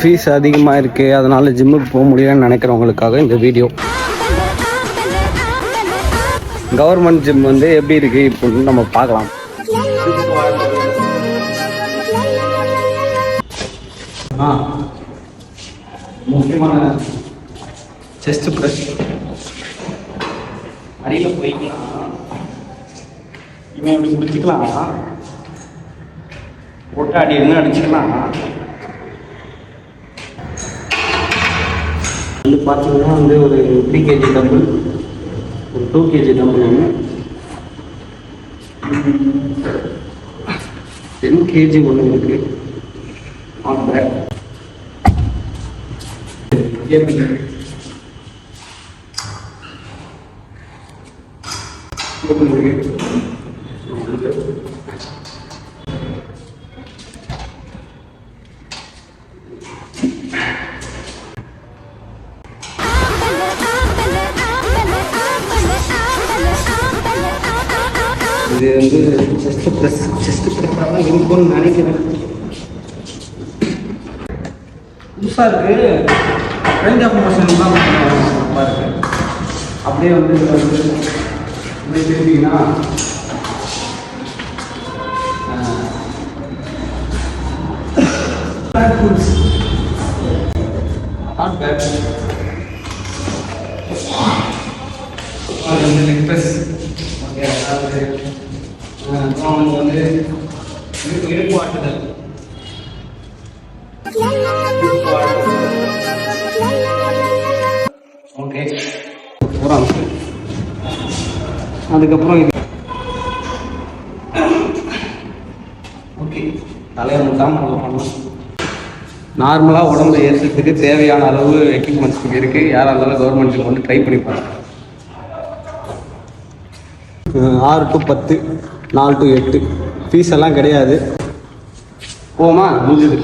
Fees அதிகமாக இருக்குது, அதனால் ஜிம்முக்கு போக முடியலன்னு நினைக்கிறவங்களுக்காக இந்த வீடியோ. கவர்மெண்ட் ஜிம் வந்து எப்படி இருக்குது இப்போன்னு நம்ம பார்க்கலாம். முக்கியமான செஸ்ட் ப்ரெஸ் அடியில் போய்க்கலாம். இவன் இப்படி முடிச்சுக்கலாம், போட்டு அடி என்ன அடிச்சுக்கலாம். வந்து பார்த்தீங்கன்னா வந்து ஒரு 3 kg டம்பிள், ஒரு 2 kg டம்பிள் ஒன்று, 10 kg ஒன்று இருக்குது. ஆன் பேக் இது வந்து செஸ்ட் ப்ரெஸ்ஸாக இருக்கும்னு நினைக்கிறேன். புதுசாக இருக்குது, ரேஞ்ச் ஆஃப் மோஷன் தான் ரொம்ப இருக்குது. அப்படியே வந்து இதில் வந்து இப்படி திரும்பிங்கன்னா நாட் பேட். Express okay. அதாவது அவனுக்கு வந்து இடுப்பு ஆட்டுதல், ஓகே போகிறாங்க. அதுக்கப்புறம் இது ஓகே தலையை முட்டாமல் நம்ம பண்ணலாம். நார்மலாக உடம்பு ஏற்றுறதுக்கு தேவையான அளவு எக்யூப்மெண்ட்ஸ் இருக்குது. யாராக இருந்தாலும் கவர்மெண்ட்டுக்கு வந்து ட்ரை பண்ணி பாருங்க. 6 to 10, 4 to 8 ஃபீஸ் எல்லாம் கிடையாது. போமா முடிஞ்சுது.